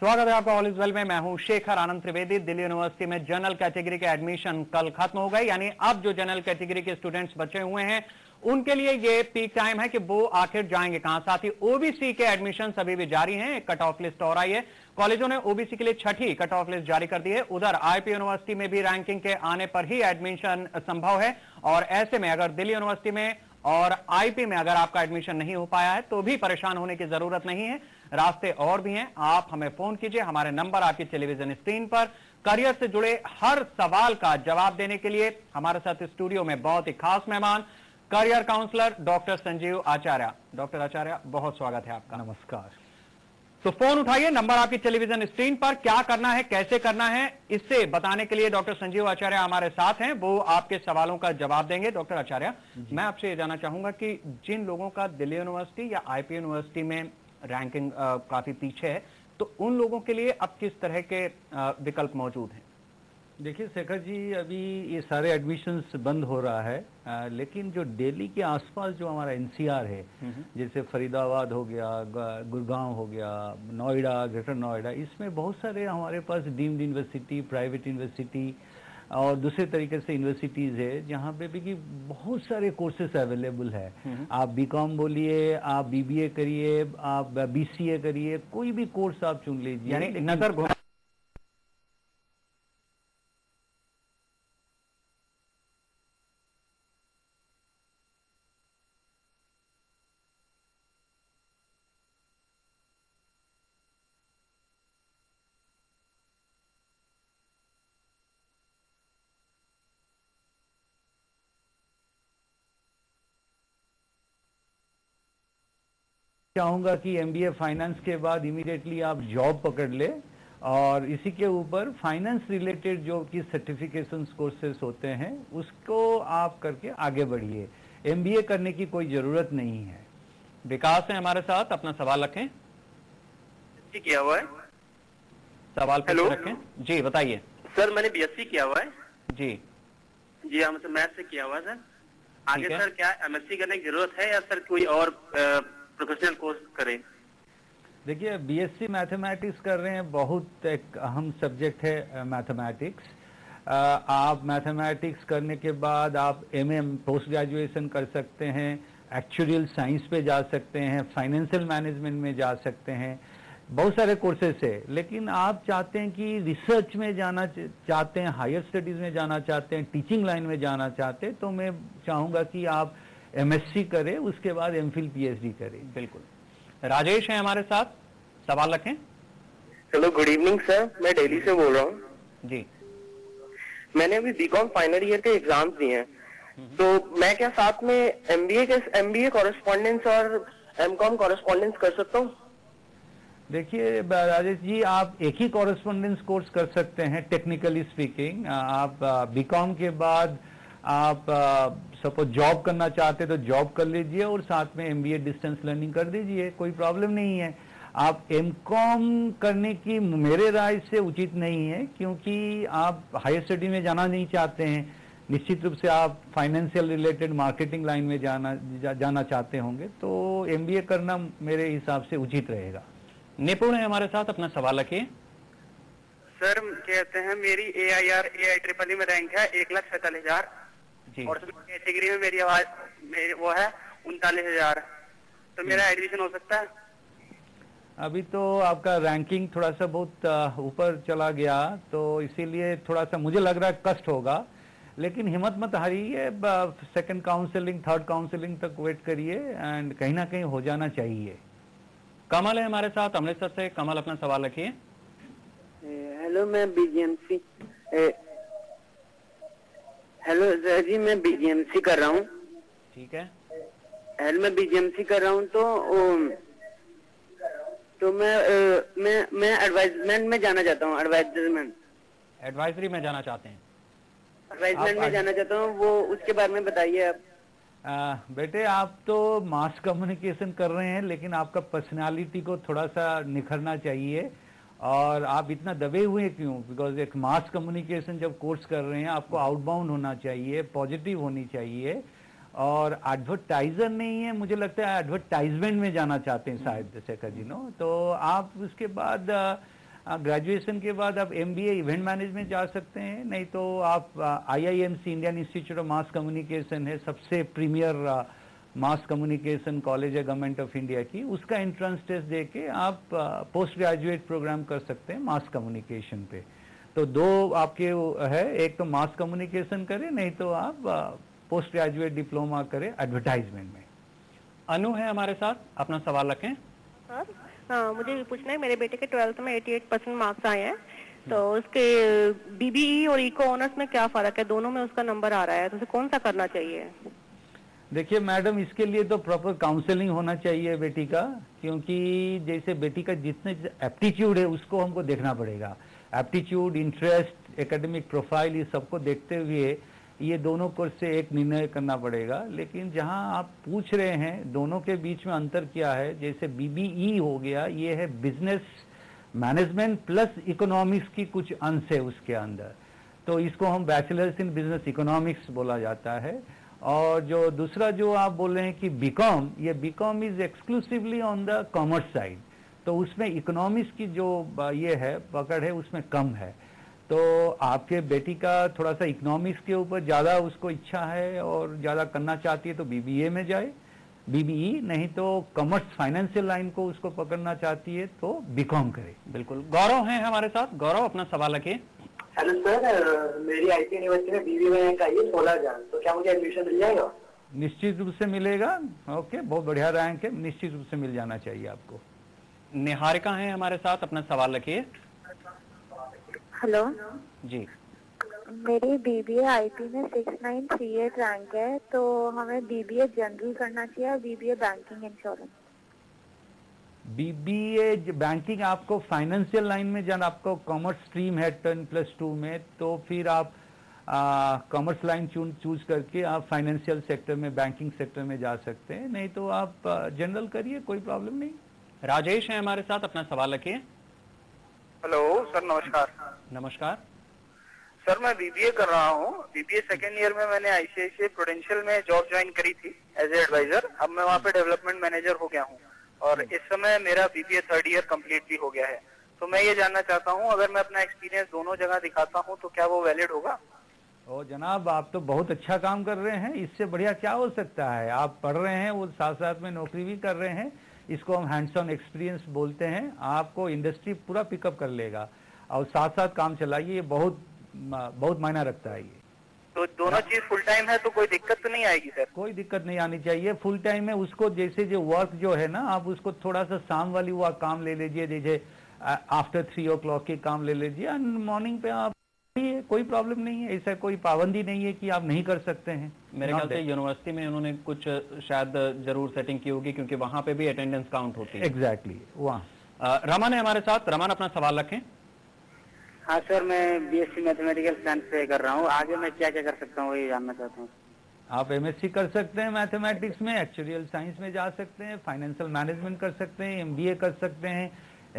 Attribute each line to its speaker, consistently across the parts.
Speaker 1: स्वागत है आपका ऑल इज वेल में। मैं हूं शेखर आनंद त्रिवेदी। दिल्ली यूनिवर्सिटी में जनरल कैटेगरी के एडमिशन कल खत्म हो गए, यानी अब जो जनरल कैटेगरी के स्टूडेंट्स बचे हुए हैं उनके लिए ये पीक टाइम है कि वो आखिर जाएंगे कहां। साथ ही ओबीसी के एडमिशन अभी भी जारी हैं। एक कट ऑफ लिस्ट और आई है। कॉलेजों ने ओबीसी के लिए छठी कट ऑफ लिस्ट जारी कर दी है। उधर आईपी यूनिवर्सिटी में भी रैंकिंग के आने पर ही एडमिशन संभव है, और ऐसे में अगर दिल्ली यूनिवर्सिटी में और आईपी में अगर आपका एडमिशन नहीं हो पाया है तो भी परेशान होने की जरूरत नहीं है। रास्ते और भी हैं। आप हमें फोन कीजिए, हमारे नंबर आपकी टेलीविजन स्क्रीन पर। करियर से जुड़े हर सवाल का जवाब देने के लिए हमारे साथ स्टूडियो में बहुत ही खास मेहमान, करियर काउंसलर डॉक्टर संजीव आचार्य। डॉक्टर आचार्य, बहुत स्वागत है आपका।
Speaker 2: नमस्कार।
Speaker 1: तो फोन उठाइए, नंबर आपकी टेलीविजन स्क्रीन पर। क्या करना है, कैसे करना है, इससे बताने के लिए डॉक्टर संजीव आचार्य हमारे साथ हैं। वो आपके सवालों का जवाब देंगे। डॉक्टर आचार्य, मैं आपसे ये जानना चाहूंगा कि जिन लोगों का दिल्ली यूनिवर्सिटी या आईपी यूनिवर्सिटी में रैंकिंग काफी पीछे है, तो उन लोगों के लिए अब किस तरह के विकल्प मौजूद हैं?
Speaker 2: देखिए शेखर जी, अभी ये सारे एडमिशन्स बंद हो रहा है, लेकिन जो दिल्ली के आसपास जो हमारा एनसीआर है, जैसे फरीदाबाद हो गया, गुड़गांव हो गया, नोएडा, ग्रेटर नोएडा, इसमें बहुत सारे हमारे पास डीम्ड यूनिवर्सिटी, प्राइवेट यूनिवर्सिटी और दूसरे तरीके से यूनिवर्सिटीज़ है जहाँ पे भी कि बहुत सारे कोर्सेस अवेलेबल है। आप बीकॉम बोलिए, आप बीबीए करिए, आप बीसीए करिए, कोई भी कोर्स आप चुन लीजिए।
Speaker 1: यानी नजर
Speaker 2: चाहूंगा कि एमबीए फाइनेंस के बाद इमीडिएटली आप जॉब पकड़ ले, और इसी के ऊपर फाइनेंस रिलेटेड जो कि सर्टिफिकेशन कोर्सेज होते हैं उसको आप करके आगे बढ़िए। एमबीए करने की कोई जरूरत नहीं है।
Speaker 1: विकास है हमारे साथ, अपना सवाल रखें।
Speaker 3: किया हुआ है।
Speaker 1: सवाल पूछ रखें जी, बताइए।
Speaker 3: सर मैंने बीएससी किया हुआ है।
Speaker 1: जी
Speaker 3: जी हाँ, मतलब मैथ से किया हुआ है सर। आगे सर क्या एमएससी करने की जरूरत है या सर कोई और प्रोफेशनल कोर्स करें?
Speaker 2: देखिए, बीएससी मैथमेटिक्स कर रहे हैं, बहुत एक अहम सब्जेक्ट है मैथमेटिक्स। आप मैथमेटिक्स करने के बाद आप एमए पोस्ट ग्रेजुएशन कर सकते हैं, एक्चुअल साइंस पे जा सकते हैं, फाइनेंशियल मैनेजमेंट में जा सकते हैं, बहुत सारे कोर्सेस है। लेकिन आप चाहते हैं कि रिसर्च में जाना चाहते हैं, हायर स्टडीज में जाना चाहते हैं, टीचिंग लाइन में जाना चाहते हैं, तो मैं चाहूँगा कि आप एमएससी करें, उसके बाद एमफिल पीएचडी करें।
Speaker 1: बिल्कुल। राजेश हैं हमारे साथ, सवाल रखें।
Speaker 3: हेलो, गुड इवनिंग सर, मैं दिल्ली से बोल रहा हूँ
Speaker 1: जी।
Speaker 3: मैंने अभी बीकॉम फाइनल ईयर के एग्जाम्स दिए हैं, तो मैं क्या साथ में एमबीए कॉरेस्पॉन्डेंस और एमकॉम कॉरेस्पॉन्डेंस कर सकता हूँ?
Speaker 2: देखिए राजेश जी, आप एक ही कॉरेस्पॉन्डेंस कोर्स कर सकते हैं टेक्निकली स्पीकिंग। आप बीकॉम के बाद आप सपोज जॉब करना चाहते तो जॉब कर लीजिए और साथ में एमबीए डिस्टेंस लर्निंग कर दीजिए, कोई प्रॉब्लम नहीं है। आप एमकॉम करने की मेरे राय से उचित नहीं है, क्योंकि आप हायर स्टडी में जाना नहीं चाहते हैं। निश्चित रूप से आप फाइनेंशियल रिलेटेड मार्केटिंग लाइन में जाना चाहते होंगे, तो एमबीए करना मेरे हिसाब से उचित रहेगा।
Speaker 1: निपुण है हमारे साथ, अपना सवाल रखिए।
Speaker 3: सर कहते हैं मेरी AITREE में रैंक है 1,47,000 और कैटेगरी में मेरी वो है 39,000, तो मेरा एडमिशन हो सकता है?
Speaker 2: अभी तो आपका रैंकिंग थोड़ा सा बहुत ऊपर चला गया, तो इसीलिए थोड़ा सा मुझे लग रहा है कष्ट होगा, लेकिन हिम्मत मत हारिए। सेकंड काउंसलिंग, थर्ड काउंसलिंग तक वेट करिए, एंड कहीं ना कहीं हो जाना चाहिए।
Speaker 1: कमल है हमारे साथ अमृतसर से। कमल, अपना सवाल रखिए।
Speaker 4: हेलो, मैं बीजीएमसी हेलो सर जी, मैं बीजीएमसी कर रहा हूँ।
Speaker 1: ठीक है।
Speaker 4: मैं बीजीएमसी कर रहा हूँ, तो मैं एडवाइजमेंट में जाना चाहता हूँ।
Speaker 1: एडवाइजरी में जाना चाहते हैं?
Speaker 4: एडवाइजमेंट में जाना चाहता हूँ, वो उसके बारे में बताइए आप।
Speaker 2: बेटे, आप तो मास कम्युनिकेशन कर रहे हैं, लेकिन आपका पर्सनालिटी को थोड़ा सा निखरना चाहिए। और आप इतना दबे हुए क्यों? बिकॉज एक मास कम्युनिकेशन जब कोर्स कर रहे हैं, आपको आउटबाउंड होना चाहिए, पॉजिटिव होनी चाहिए, और एडवर्टाइजर नहीं है। मुझे लगता है एडवर्टाइजमेंट में जाना चाहते हैं शायद शेखर जी, नो? तो आप उसके बाद ग्रेजुएशन के बाद आप MBA इवेंट मैनेजमेंट जा सकते हैं, नहीं तो आप IIMC Indian institute of mass communication है, सबसे प्रीमियर मास कम्युनिकेशन कॉलेज है गवर्नमेंट ऑफ इंडिया की, उसका एंट्रेंस टेस्ट देके आप पोस्ट ग्रेजुएट प्रोग्राम कर सकते हैं मास कम्युनिकेशन पे। तो दो आपके है, एक तो मास कम्युनिकेशन करें, नहीं तो आप पोस्ट ग्रेजुएट डिप्लोमा करें एडवर्टाइजमेंट में।
Speaker 1: अनु है हमारे साथ, अपना सवाल रखें।
Speaker 5: सर मुझे ये पूछना है, मेरे बेटे के 12th में 88% मार्क्स आए हैं, तो उसके BBE और इको ऑनर्स में क्या फर्क है? दोनों में उसका नंबर आ रहा है, तो उसे कौन सा करना चाहिए?
Speaker 2: देखिए मैडम, इसके लिए तो प्रॉपर काउंसलिंग होना चाहिए बेटी का, क्योंकि जैसे बेटी का जितने एप्टीट्यूड है उसको हमको देखना पड़ेगा। एप्टीट्यूड, इंटरेस्ट, एकेडमिक प्रोफाइल, ये सबको देखते हुए ये दोनों कोर्स से एक निर्णय करना पड़ेगा। लेकिन जहां आप पूछ रहे हैं दोनों के बीच में अंतर क्या है, जैसे BBE हो गया, ये है बिजनेस मैनेजमेंट प्लस इकोनॉमिक्स की कुछ अंश है उसके अंदर, तो इसको हम बैचलर्स इन बिजनेस इकोनॉमिक्स बोला जाता है। और जो दूसरा जो आप बोल रहे हैं कि बीकॉम, ये BCom is exclusively on the commerce side, तो उसमें इकोनॉमिक्स की जो ये है पकड़ है उसमें कम है। तो आपके बेटी का थोड़ा सा इकोनॉमिक्स के ऊपर ज़्यादा उसको इच्छा है और ज़्यादा करना चाहती है तो BBA में जाए, BBE, नहीं तो कॉमर्स फाइनेंशियल लाइन को उसको पकड़ना चाहती है तो बीकॉम करे।
Speaker 1: बिल्कुल। गौरव हैं हमारे साथ। गौरव, अपना सवाल रखिए।
Speaker 6: हेलो सर, मेरी IIT यूनिवर्सिटी में BBA में रैंक आई है 16,000, तो क्या मुझे एडमिशन मिल जाएगा?
Speaker 2: निश्चित रूप से मिलेगा। ओके, बहुत बढ़िया रैंक है, निश्चित रूप से मिल जाना चाहिए आपको।
Speaker 1: निहारिका हैं हमारे साथ, अपना सवाल रखिए।
Speaker 7: हेलो
Speaker 1: जी।
Speaker 7: मेरी BBA IT में 6938 रैंक है, तो हमें BBA जनरल करना चाहिए और BBA banking insurance?
Speaker 2: BBA banking आपको फाइनेंशियल लाइन में, जब आपको कॉमर्स स्ट्रीम है 10+2 में, तो फिर आप कॉमर्स लाइन चूज करके आप फाइनेंशियल सेक्टर में, बैंकिंग सेक्टर में जा सकते हैं, नहीं तो आप जनरल करिए, कोई प्रॉब्लम नहीं।
Speaker 1: राजेश हैं हमारे साथ, अपना सवाल रखिए।
Speaker 3: हेलो सर, नमस्कार।
Speaker 1: नमस्कार
Speaker 3: सर, मैं BBA कर रहा हूँ। BBA सेकेंड ईयर में मैंने ICICI प्रूडेंशियल में जॉब ज्वाइन करी थी एज ए एडवाइजर। अब मैं वहाँ पे डेवलपमेंट मैनेजर हो गया हूँ और इस समय मेरा BBA थर्ड ईयर कंप्लीट भी हो गया है। तो मैं ये जानना चाहता हूँ, अगर मैं अपना एक्सपीरियंस दोनों जगह दिखाता हूँ तो क्या वो वैलिड होगा?
Speaker 2: ओ जनाब, आप तो बहुत अच्छा काम कर रहे हैं, इससे बढ़िया क्या हो सकता है। आप पढ़ रहे हैं, वो साथ साथ में नौकरी भी कर रहे हैं, इसको हम हैंड्स ऑन एक्सपीरियंस बोलते हैं। आपको इंडस्ट्री पूरा पिकअप कर लेगा और साथ साथ काम चलाइए, ये बहुत मायना रखता है ये।
Speaker 3: तो दोनों चीज फुल टाइम है तो कोई दिक्कत तो नहीं आएगी सर?
Speaker 2: कोई दिक्कत नहीं आनी चाहिए। फुल टाइम में उसको जैसे जो वर्क जो है ना, आप उसको थोड़ा सा शाम वाली वो काम ले लीजिए, जैसे आफ्टर 3 o'clock के काम ले लीजिए, एंड मॉर्निंग पे आप, कोई प्रॉब्लम नहीं है, ऐसा कोई पाबंदी नहीं है कि आप नहीं कर सकते हैं।
Speaker 1: मेरे ख्याल से यूनिवर्सिटी में उन्होंने कुछ शायद जरूर सेटिंग की होगी, क्योंकि वहां पे भी अटेंडेंस काउंट होती है।
Speaker 2: एग्जैक्टली वहाँ।
Speaker 1: रमन है हमारे साथ। रमन, अपना सवाल रखें।
Speaker 4: हाँ सर, मैं BSc मैथमेटिकल साइंस से कर रहा हूँ, आगे मैं क्या क्या कर सकता हूँ वही जानना चाहता हूँ।
Speaker 2: आप MSc कर सकते हैं मैथमेटिक्स में, एक्चुअरियल साइंस में जा सकते हैं, फाइनेंशियल मैनेजमेंट कर सकते हैं, MBA कर सकते हैं,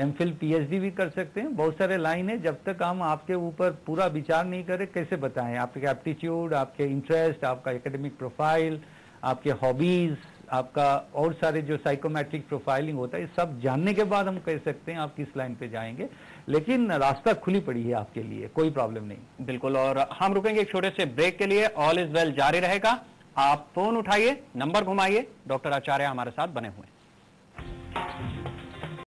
Speaker 2: MPhil PhD भी कर सकते हैं। बहुत सारे लाइन है, जब तक हम आपके ऊपर पूरा विचार नहीं करें कैसे बताएं। आपके एप्टीट्यूड, आपके इंटरेस्ट, आपका एकेडमिक प्रोफाइल, आपके हॉबीज, आपका और सारे जो साइकोमेट्रिक प्रोफाइलिंग होता है, सब जानने के बाद हम कह सकते हैं आप किस लाइन पे जाएंगे। लेकिन रास्ता खुली पड़ी है आपके लिए, कोई प्रॉब्लम नहीं।
Speaker 1: बिल्कुल। और हम रुकेंगे एक छोटे से ब्रेक के लिए। ऑल इज वेल जारी रहेगा। आप फोन उठाइए, नंबर घुमाइए, डॉक्टर आचार्य हमारे साथ बने हुए हैं।